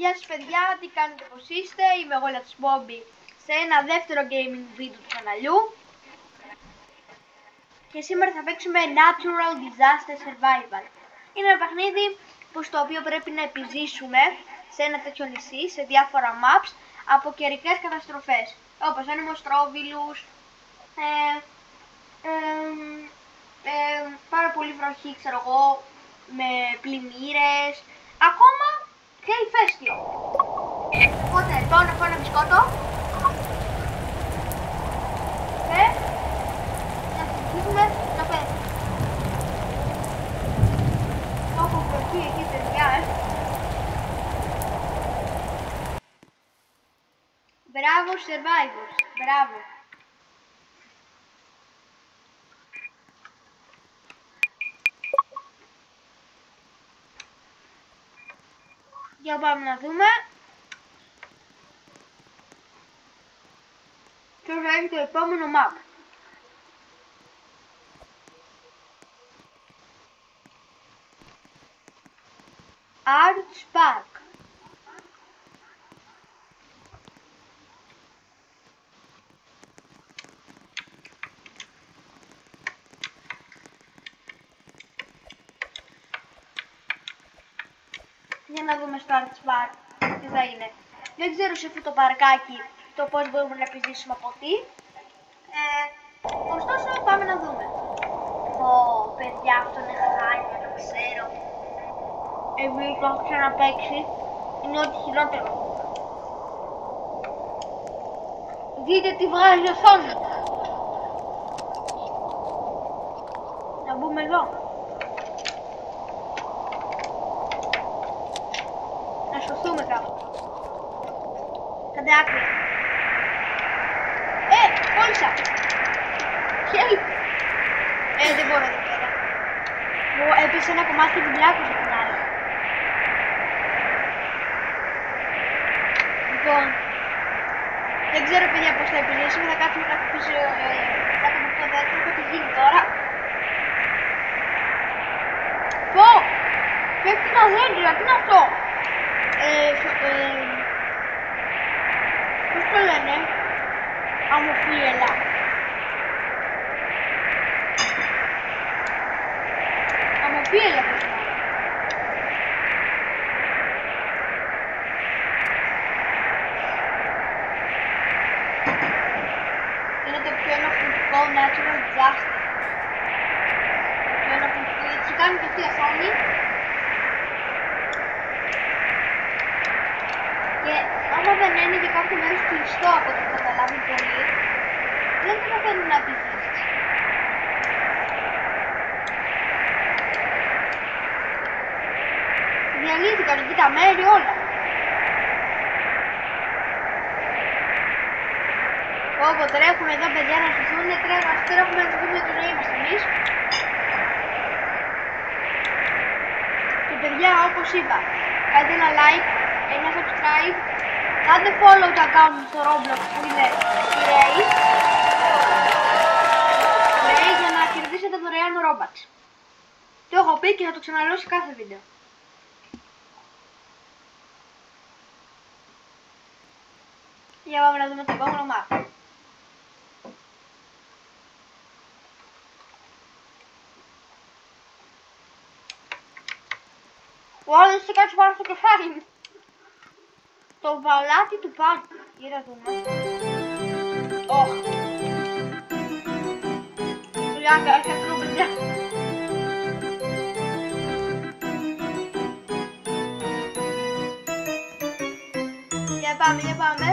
Γεια σας παιδιά, τι κάνετε, πως είστε, είμαι εγώ Λατσμπόμπι σε ένα δεύτερο gaming βίντεο του καναλιού και σήμερα θα παίξουμε Natural Disaster Survival. Είναι ένα παιχνίδι στο οποίο πρέπει να επιζήσουμε σε ένα τέτοιο νησί, σε διάφορα maps, από καιρικές καταστροφές όπως ανεμοστρόβιλους, πάρα πολύ βροχή, ξέρω εγώ, με πλημμύρες, ακόμα και ηφαίστειο. Οπότε πάω να φάω ένα μπισκότο και να συνεχίσουμε να παίζουμε. Έχω βροχή εκεί παιδιά, Μπράβο survivors, μπράβο. Για πάμε να δούμε. Ποιο θα είναι το επόμενο map. Arch Park. Για να δούμε στο Arch Park τι θα είναι. Δεν ξέρω σε αυτό το παρκάκι το πώς μπορούμε να επιζήσουμε από τι. Ωστόσο πάμε να δούμε. Παιδιά, αυτό είναι χάλια, το ξέρω. Επειδή το έχω ξαναπαίξει, είναι ό,τι χειρότερο. Δείτε τι βγάζει η οθόνη. Να μπούμε εδώ. Να σωθούμε κάπου. Κάντε άκρη. Κόλλησα. Help. Δεν μπορώ εδώ πέρα. Έπεσε ένα κομμάτι και την πλάκωσα την άλλη. Λοιπόν, δεν ξέρω παιδιά πώς θα επιζήσουμε. Θα κάτσουμε κάτω πίσω κάτω από το δέντρο. Τι γίνει τώρα. Πω! Πέφτει ένα δέντρο, τι είναι αυτό. Πώς το λένε, αμμοφύελα. Αμμοφύελα πώς είναι. Είναι το πιο ενοχλητικό natural disaster. Το πιο ενοχλητικό, γιατί κάνει και αυτή η οθόνη. Και άμα δεν είναι για κάποιο μέρος κλειστό από το που καταλάβει πολύ, δεν καταφέρνει να επιζήσεις. Διαλύθηκαν εκεί τα μέρη όλα. Όπου τρέχουν εδώ παιδιά να σωθούν, τρέχουμε να σωθούμε τη ζωή μας εμείς. Και παιδιά, όπως είπα, κάντε ένα like, ένα subscribe, κάντε follow το account μου στο Roblox που είναι η Ray, για να κερδίσετε δωρεάν Robux. Το έχω πει και θα το ξαναλέω σε κάθε βίντεο. Για πάμε να δούμε το επόμενο map. Δεν σε κάτσε πάνω στο κεφάλι μου. Το βαλάτι του πάνω. Για να δούμε. Λιάγκα, έχει αυτό παιδιά. Για πάμε, για πάμε.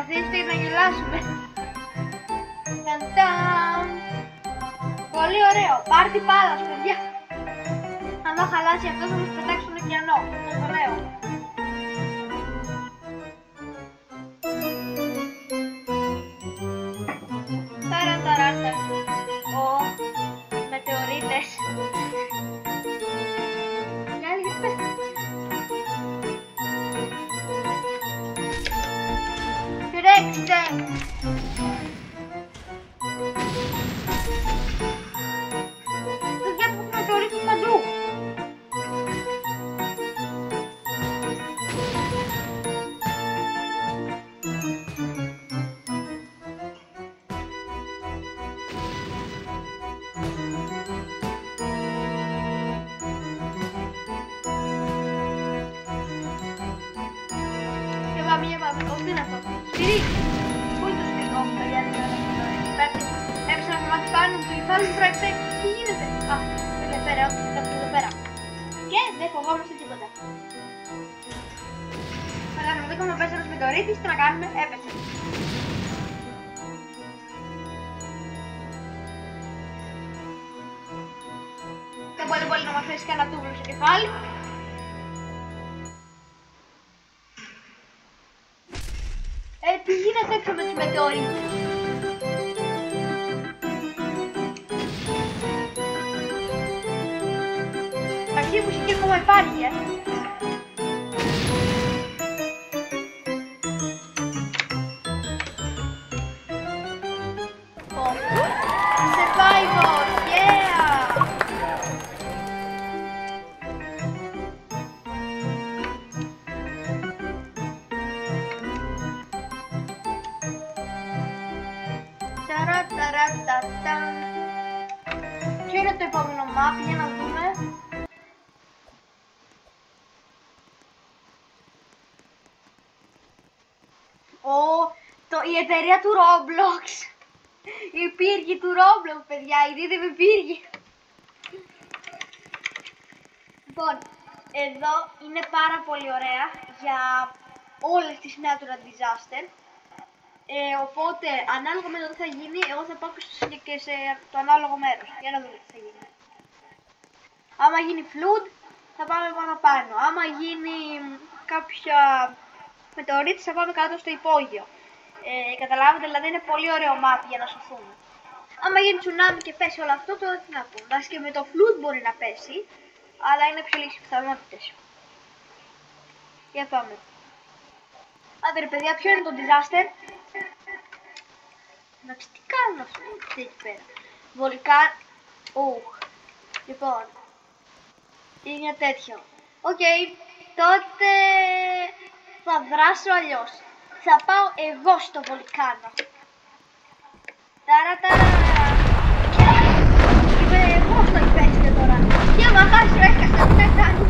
Καθίστε να γελάσουμε. Πολύ ωραίο. Πάρτι πάλας παιδιά. Αν το χαλάσει αυτό θα μας πετάξει στον ωκεανό. Το λέω. Ταραταράτα. Μετεωρίτες. Ορίστε! Παιδιά, που με το ρίχνει παντού. Για πάμε, όχι δεν είναι αυτό. Σπυρί! Πού είναι το σπυρί? Όχι, παιδιά, δεν είναι αυτό. Έπεσε να μας κάνουν το κεφάλι μου, φράξε. Τι γίνεται? Α, εδώ πέρα, όχι, εδώ πέρα. Και δεν φοβόμαστε τίποτα. Θα κάνουμε 10 με 4 μετεωρίτης, τι να κάνουμε, έπεσε. Δεν μπορεί πολύ να μας θέσει κανένα τούβλο στο κεφάλι. Τι γίνεται έξω με τους μετεωρίτες? Αυτή η μουσική ακόμα υπάρχει, Survivor, yeah! Ποιο είναι το επόμενο map, για να δούμε. Η εταιρεία του Roblox. Οι πύργοι του Roblox, παιδιά, είδατε με πύργοι. Λοιπόν, εδώ είναι πάρα πολύ ωραία για όλες τις natural disaster. Οπότε, ανάλογα με το τι θα γίνει, εγώ θα πάω και σε το ανάλογο μέρος. Για να δούμε τι θα γίνει. Άμα γίνει flood, θα πάμε πάνω. Άμα γίνει κάποια μετεωρίτη, θα πάμε κάτω στο υπόγειο. Καταλάβετε, δηλαδή είναι πολύ ωραίο map για να σωθούμε. Άμα γίνει τσουνάμι και πέσει όλο αυτό, τότε τι να πω. Εντάξει, και με το flood μπορεί να πέσει, αλλά είναι πιο λίγες πιθανότητες. Για πάμε. Άντε ρε παιδιά, ποιο είναι το disaster? Εντάξει, τι κάνουν αυτοί εκεί πέρα? Λοιπόν, είναι τέτοιο. Οκ, τότε θα δράσω αλλιώς. Θα πάω εγώ στο βολκάνο. Είμαι εγώ στο υπέσιο τώρα. Και μαγάζι έκασα, τι να κάνω.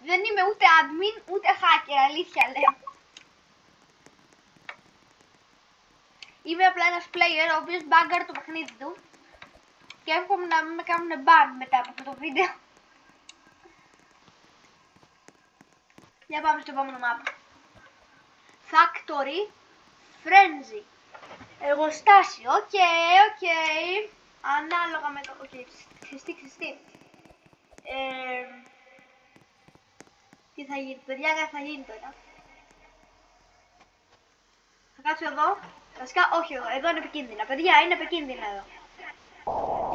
Δεν είμαι ούτε admin ούτε hacker, αλήθεια λέω. Είμαι απλά ένας player ο οποίος μπάγκαρε το παιχνίδι του και εύχομαι να μην με κάνουν ban μετά από αυτό το βίντεο. Για πάμε στο επόμενο map. Factory Frenzy. Εργοστάσιο, οκ. Ανάλογα με το... οκ, ξεστή. Τι θα γίνει, παιδιά, δεν θα γίνει τώρα. Κάτσω εδώ. Βασικά, όχι εδώ. Εδώ είναι επικίνδυνα. Παιδιά, είναι επικίνδυνα εδώ.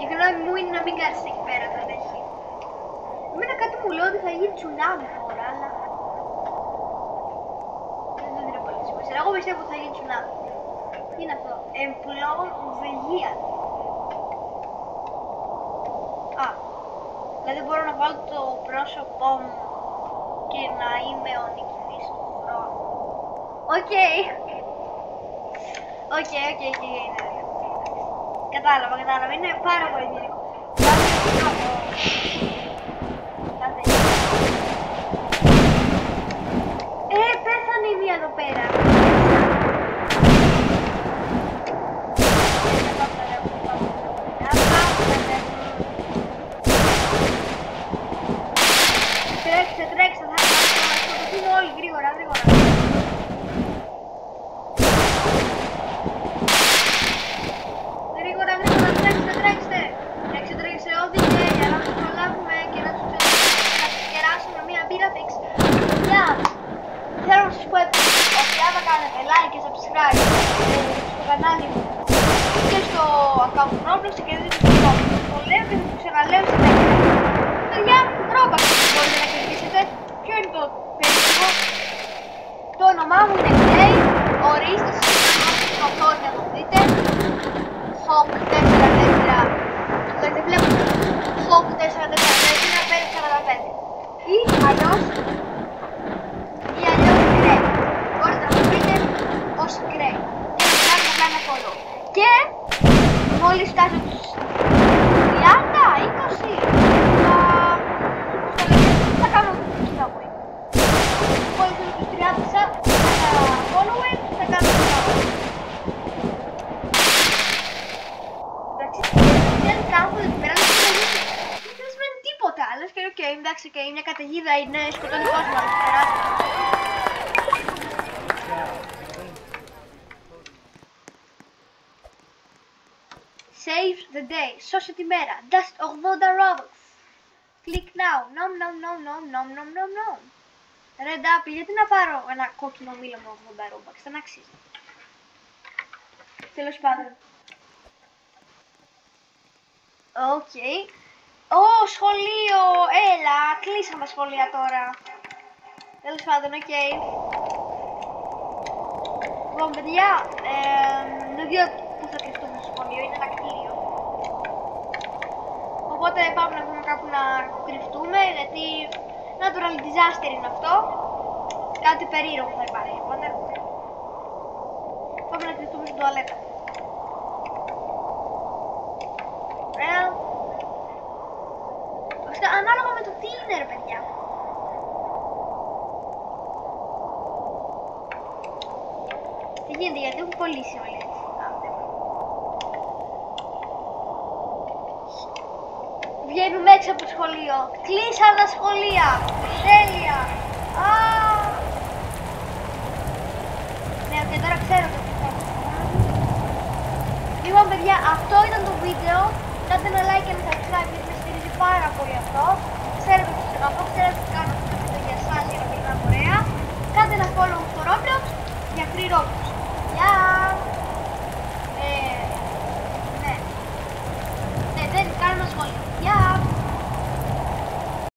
Η γνώμη μου είναι να μην κάτσεις εκεί πέρα, δεν έχει. Εμένα κάτι μου λέει ότι θα γίνει τσουνάμι τώρα, αλλά... δεν είναι πολύ σημασία. Εγώ πιστεύω ότι θα γίνει τσουνάμι. Τι είναι αυτό? Employ the year. Α, δηλαδή μπορώ να βάλω το πρόσωπό μου και να είμαι ο νικητής του χρόνου. Οκ. Οκ. Κατάλαβα. Είναι πάρα πολύ δυνατό. Πέθανε η μία εδώ πέρα. Τρέξτε, θα σκοτωθούν όλοι γρήγορα. Τρέξτε ό,τι και για να τους προλάβουμε και να τους κεράσουμε μία μπύρα fix. Παιδιά, θέλω να σας πω επίσης ότι άμα κάνετε like και subscribe στο κανάλι μου και στο account του Roblox και κερδίζετε το κόμμα. Το λέω και θα το ξαναλέω συνέχεια. Παιδιά, Roblox μπορείτε να κερδίσετε. Ποιο είναι το περίπου? Το όνομά μου είναι Clay. Ορίστε στο χώρο να το δείτε. Hawk 4-4. Δεν βλέπω Hawk 4-4-5-45 ή αλλιώς Grey. Μπορείτε να το βρείτε ως Grey και να κάνετε απλά ένα follow. Και μόλις φτάσω τους 30-20 θα κάνω giveaway. Μόλις φτάσω τους 30 followers θα κάνω giveaway. Δεν σημαίνει τίποτα, λες και οκ, εντάξει, και μια καταιγίδα είναι σκοτώνει κόσμο, αλλά περάσει. Save the day, σώσε τη μέρα, dust 80 Robux. Click now, no. Red up, γιατί να πάρω ένα κόκκινο μήλο με 80 Robux, δεν αξίζει. Τέλος πάντων. Οκ. Ω, σχολείο! Έλα, κλείσαμε τα σχολεία τώρα. Τέλος πάντων, οκ. Λοιπόν, παιδιά, δεν ξέρω πού θα κλειστούμε στο σχολείο, είναι ένα κτίριο. Οπότε πάμε να βρούμε κάπου να κρυφτούμε, γιατί natural disaster είναι αυτό. Κάτι περίεργο θα υπάρχει, οπότε πάμε να κρυφτούμε στην τουαλέτα. Ωραία. Ανάλογα με το τι είναι, ρε παιδιά. Τι γίνεται, γιατί έχουν κολλήσει όλοι έτσι. Βγαίνουμε έξω από το σχολείο. Κλείσαν τα σχολεία. Τέλεια. Ναι, και τώρα ξέρω το τι θα κάνω. Λοιπόν, παιδιά, αυτό ήταν το βίντεο. Κάντε ένα like και ένα subscribe γιατί με στηρίζει πάρα πολύ αυτό.